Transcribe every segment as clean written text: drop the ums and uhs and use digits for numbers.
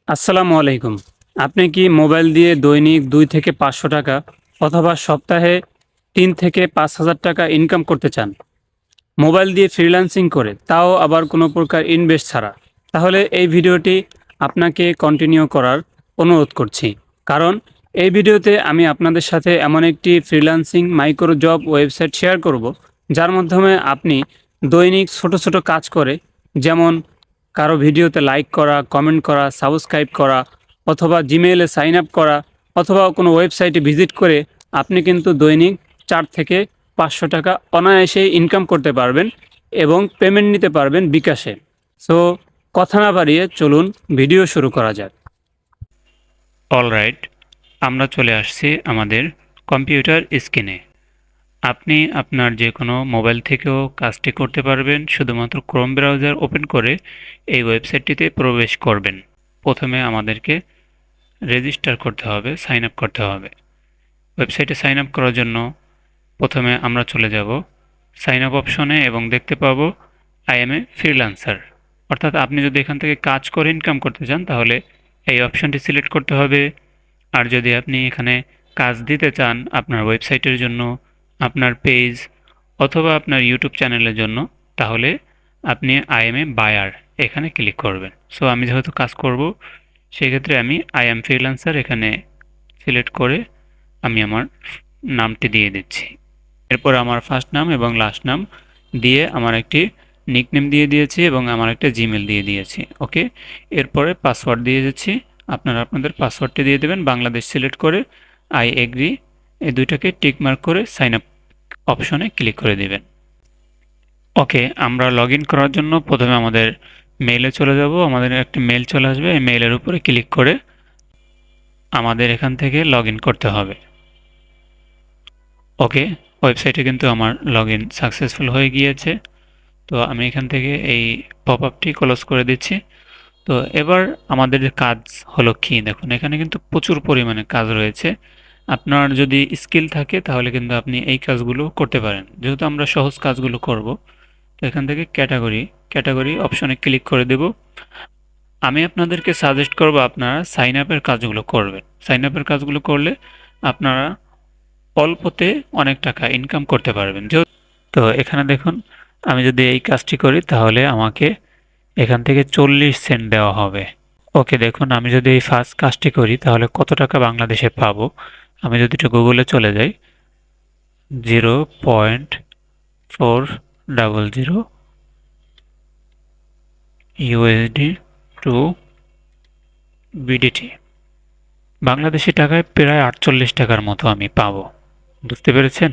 আসসালামু আলাইকুম। আপনি কি মোবাইল দিয়ে দৈনিক ২ থেকে ৫০০ টাকা অথবা সপ্তাহে ৩ থেকে ৫,০০০ টাকা ইনকাম করতে চান? মোবাইল দিয়ে ফ্রিল্যান্সিং করে, তাও আবার কোনো প্রকার ইনভেস্ট ছাড়া। তাহলে এই ভিডিওটি আপনাকে কন্টিনিউ করার অনুরোধ করছি। কারণ এই ভিডিওতে আমি আপনাদের সাথে এমন একটি freelancing micro job website share করব, যার মাধ্যমে আপনি দৈনিক ছোট, ছোট কাজ করে যেমন কারো ভিডিওতে লাইক করা, কমেন্ট করা, সাবস্ক্রাইব করা অথবা জিমেইলে সাইন আপ করা অথবা কোনো ওয়েবসাইটে ভিজিট করে আপনি কিন্তু দৈনিক ৪ থেকে ৫০০ টাকা অনায়াসেই ইনকাম করতে পারবেন এবং পেমেন্ট নিতে পারবেন বিকাশে। সো কথা না বাড়িয়ে চলুন ভিডিও শুরু করা যাক। অলরাইট, আমরা চলে আসছি আমাদের কম্পিউটার স্ক্রিনে। আপনি আপনার যে কোনো মোবাইল থেকেও কাজটি করতে পারবেন। শুধুমাত্র ক্রোম ব্রাউজার ওপেন করে এই ওয়েবসাইটটিতে প্রবেশ করবেন। প্রথমে আমাদেরকে রেজিস্টার করতে হবে, সাইন আপ করতে হবে। ওয়েবসাইটে সাইন আপ করার জন্য প্রথমে আমরা চলে যাব সাইন আপ অপশনে এবং দেখতে পাবো আই এম এ ফ্রিল্যান্সার। অর্থাৎ আপনি যদি এখান থেকে কাজ করে ইনকাম করতে চান তাহলে এই অপশনটি সিলেক্ট করতে হবে। আর যদি আপনি এখানে কাজ দিতে চান আপনার ওয়েবসাইটের জন্য, আপনার পেজ অথবা আপনার ইউটিউব চ্যানেলের জন্য, তাহলে আপনি আই এম এ বায়ার এখানে ক্লিক করবেন। সো আমি যেহেতু কাজ করব সেক্ষেত্রে আমি আই এম ফ্রিল্যান্সার এখানে সিলেক্ট করে আমি আমার নামটি দিয়ে দিচ্ছি। এরপর আমার ফার্স্ট নাম এবং লাস্ট নাম দিয়ে আমার একটি নিকনেম দিয়ে দিয়েছি এবং আমার একটা জিমেল দিয়ে দিয়েছি। ওকে, এরপরে পাসওয়ার্ড দিয়ে দিচ্ছি। আপনারা আপনাদের পাসওয়ার্ডটি দিয়ে দেবেন, বাংলাদেশ সিলেক্ট করে আই এগ্রি এই দুইটাকে টিক মার্ক করে সাইন আপ অপশনে ক্লিক করে দেবেন। ওকে, আমরা লগ ইন করার জন্য প্রথমে আমাদের মেইলে চলে যাব। আমাদের একটি মেইল চলে আসবে, এই মেইলের উপরে ক্লিক করে আমাদের এখান থেকে লগ ইন করতে হবে। ওকে, ওয়েবসাইটে কিন্তু আমার লগ ইন সাকসেসফুল হয়ে গিয়েছে। তো আমি এখান থেকে এই পপ আপটি ক্লোজ করে দিচ্ছি। তো এবার আমাদের কাজ হলো কি, দেখুন এখানে কিন্তু প্রচুর পরিমাণে কাজ রয়েছে। আপনার যদি স্কিল থাকে তাহলে কিন্তু আপনি এই কাজগুলো করতে পারেন। যেহেতু আমরা সহজ কাজগুলো করব, তো এখান থেকে ক্যাটাগরি অপশনে ক্লিক করে দেব। আমি আপনাদেরকে সাজেস্ট করব আপনারা সাইন আপের কাজগুলো করবেন। সাইন আপের কাজগুলো করলে আপনারা অল্পতে অনেক টাকা ইনকাম করতে পারবেন। তো এখানে দেখুন, আমি যদি এই কাজটি করি তাহলে আমাকে এখান থেকে 40 সেন্ট দেওয়া হবে। ওকে, দেখুন আমি যদি এই ফার্স্ট কাজটি করি তাহলে কত টাকা বাংলাদেশে পাবো। আমি যদি একটু গুগলে চলে যাই, 0.400 ইউএসডি টু বিডিটি, বাংলাদেশি টাকায় প্রায় 48 টাকার মতো আমি পাবো। বুঝতে পেরেছেন?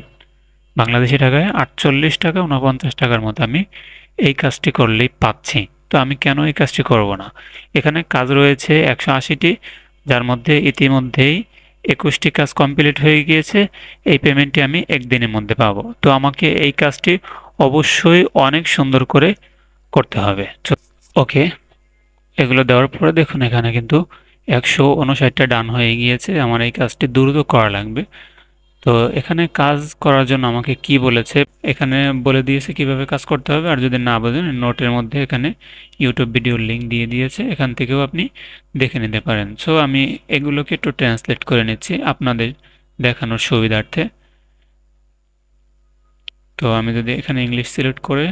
বাংলাদেশি টাকায় 48 টাকা 49 টাকার মতো আমি এই কাজটি করলেই পাচ্ছি। তো আমি কেন এই কাজটি করব না? এখানে কাজ রয়েছে 180টি, যার মধ্যে ইতিমধ্যেই 21টি কাজ কমপ্লিট হয়ে গিয়েছে। এই পেমেন্টটি আমি একদিনের মধ্যে পাবো। তো আমাকে এই কাজটি অবশ্যই অনেক সুন্দর করে করতে হবে। ওকে, এগুলো দেওয়ার পরে দেখুন এখানে কিন্তু 159টা ডান হয়ে গিয়েছে। আমার এই কাজটি দ্রুত করা লাগবে। তো এখানে কাজ করার জন্য আমাকে কি বলেছে, এখানে বলে দিয়েছে কিভাবে কাজ করতে হবে। আর যদি না বোঝেন নোটের মধ্যে এখানে ইউটিউব ভিডিওর লিঙ্ক দিয়ে দিয়েছে, এখান থেকেও আপনি দেখে নিতে পারেন। সো আমি এগুলোকে একটু ট্রান্সলেট করে নিচ্ছি আপনাদের দেখানোর সুবিধার্থে। তো আমি যদি এখানে ইংলিশ সিলেক্ট করে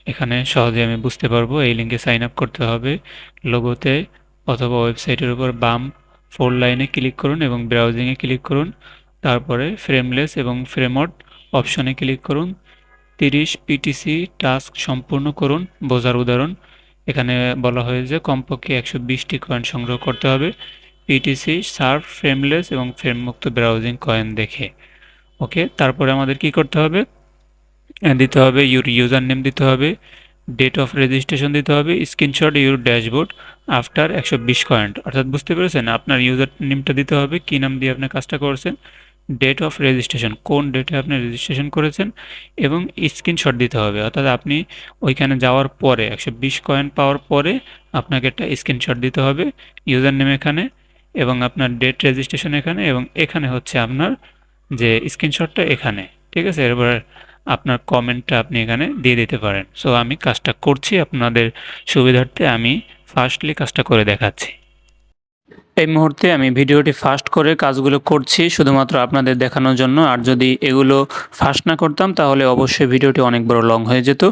এখানে সহজে আমি বুঝতে পারবো এই লিঙ্কে সাইন আপ করতে হবে লোগোতে অথবা ওয়েবসাইটের উপর বাম 4 লাইনে ক্লিক করুন এবং ব্রাউজিংয়ে ক্লিক করুন। তারপরে ফ্রেমলেস এবং ফ্রেমওয়ার্ক অপশনে ক্লিক করুন। 30 পিটিসি টাস্ক সম্পূর্ণ করুন। বোঝার উদাহরণ, এখানে বলা হয়েছে কমপক্ষে 120টি কয়েন সংগ্রহ করতে হবে পিটিসি সার্ভ ফ্রেমলেস এবং ফ্রেমমুক্ত ব্রাউজিং কয়েন দেখে। ওকে, তারপরে আমাদের কি করতে হবে, দিতে হবে ইউজার নেম দিতে হবে, ডেট অফ রেজিস্ট্রেশন দিতে হবে, স্ক্রিনশট ইউর ড্যাশবোর্ড আফটার 120 কয়েন্ট। অর্থাৎ বুঝতে পেরেছেন, আপনার ইউজার নেমটা দিতে হবে, কী নাম দিয়ে আপনি কাজটা করছেন, ডেট অফ রেজিস্ট্রেশন কোন ডেটে আপনি রেজিস্ট্রেশন করেছেন এবং স্ক্রিনশট দিতে হবে। অর্থাৎ আপনি ওইখানে যাওয়ার পরে 120 কয়েন পাওয়ার পরে আপনাকে একটা স্ক্রিনশট দিতে হবে, ইউজার নেম এখানে এবং আপনার ডেট রেজিস্ট্রেশন এখানে এবং এখানে হচ্ছে আপনার যে স্ক্রিনশটটা এখানে। ঠিক আছে, এবার আপনার কমেন্টটা আপনি এখানে দিয়ে দিতে পারেন। সো আমি কাজটা করছি আপনাদের সুবিধার্থে, আমি ফার্স্টলি কাজটা করে দেখাচ্ছি। এই মুহূর্তে আমি ভিডিওটি ফাস্ট করে কাজগুলো করছি শুধুমাত্র আপনাদের দেখানোর জন্য। আর যদি এগুলো ফাস্ট না করতাম তাহলে অবশ্যই ভিডিওটি অনেক বড় লং হয়ে যেত।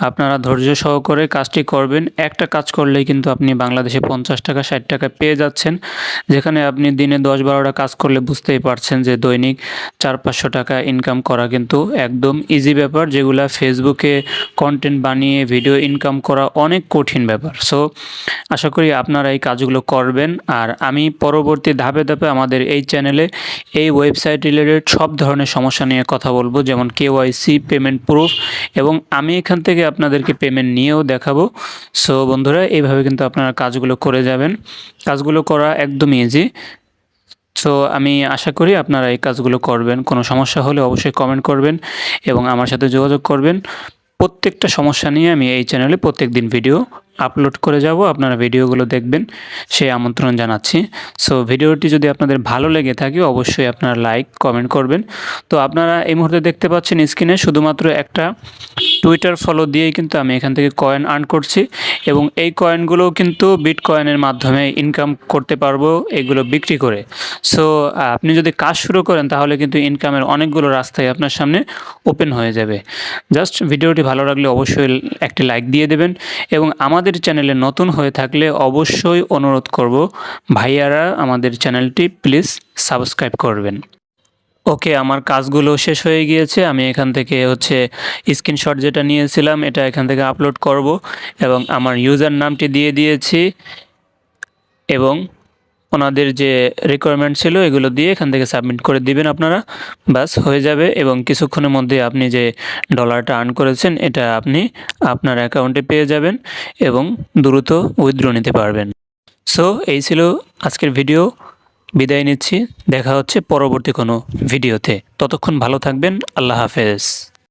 আপনারা ধৈর্য সহকারে কাজটি করবেন। একটা কাজ করলেই কিন্তু আপনি বাংলাদেশে 50 টাকা 60 টাকা পেয়ে যাচ্ছেন, যেখানে আপনি দিনে 10-12টা কাজ করলে বুঝতেই পারছেন যে দৈনিক 400-500 টাকা ইনকাম করা কিন্তু একদম ইজি ব্যাপার, যেগুলা ফেসবুকে কন্টেন্ট বানিয়ে ভিডিও ইনকাম করা অনেক কঠিন ব্যাপার। সো আশা করি আপনারা এই কাজগুলো করবেন। আর আমি পরবর্তী ধাপে ধাপে আমাদের এই চ্যানেলে এই ওয়েবসাইট রিলেটেড সব ধরনের সমস্যা নিয়ে কথা বলবো, যেমন কেওয়াইসি, পেমেন্ট প্রুফ, এবং আমি এখান থেকে আপনাদেরকে পেমেন্ট নিয়েও দেখাবো। সো বন্ধুরা, এইভাবে কিন্তু আপনারা কাজগুলো করে যাবেন। কাজগুলো করা একদম ইজি। সো আমি আশা করি আপনারা এই কাজগুলো করবেন। কোনো সমস্যা হলে অবশ্যই কমেন্ট করবেন এবং আমার সাথে যোগাযোগ করবেন। প্রত্যেকটা সমস্যা নিয়ে আমি এই চ্যানেলে প্রত্যেকদিন ভিডিও আপলোড করে যাব, আপনারা ভিডিওগুলো দেখবেন সেই আমন্ত্রণ জানাচ্ছি। সো ভিডিওটি যদি আপনাদের ভালো লেগে থাকে অবশ্যই আপনারা লাইক কমেন্ট করবেন। তো আপনারা এই মুহূর্তে দেখতে পাচ্ছেন স্ক্রিনে শুধুমাত্র একটা টুইটার ফলো দিয়েই কিন্তু আমি এখান থেকে কয়েন আর্ন করছি, এবং এই কয়েনগুলোও কিন্তু বিটকয়েনের মাধ্যমে ইনকাম করতে পারবো এগুলো বিক্রি করে। সো আপনি যদি কাজ শুরু করেন তাহলে কিন্তু ইনকামের অনেকগুলো রাস্তাই আপনার সামনে ওপেন হয়ে যাবে। জাস্ট ভিডিওটি ভালো লাগলে অবশ্যই একটি লাইক দিয়ে দেবেন, এবং আমাদের চ্যানেলে নতুন হয়ে থাকলে অবশ্যই অনুরোধ করব ভাইয়ারা আমাদের চ্যানেলটি প্লিজ সাবস্ক্রাইব করবেন। ওকে, আমার কাজগুলো শেষ হয়ে গিয়েছে। আমি এখান থেকে স্ক্রিনশট যেটা নিয়েছিলাম এটা এখান থেকে আপলোড করব, এবং আমার ইউজার নামটি দিয়ে দিয়েছি, এবং ওনাদের যে রিকোয়ারমেন্ট ছিল এগুলো দিয়ে এখান থেকে সাবমিট করে দিবেন আপনারা। বাস হয়ে যাবে, এবং কিছুক্ষণের মধ্যে আপনি যে ডলারটা আর্ন করেছেন এটা আপনি আপনার অ্যাকাউন্টে পেয়ে যাবেন এবং দ্রুত উইথড্র নিতে পারবেন। সো এই ছিল আজকের ভিডিও। বিদায় নিচ্ছি, দেখা হচ্ছে পরবর্তী কোনো ভিডিওতে। ততক্ষণ ভালো থাকবেন। আল্লাহ হাফেজ।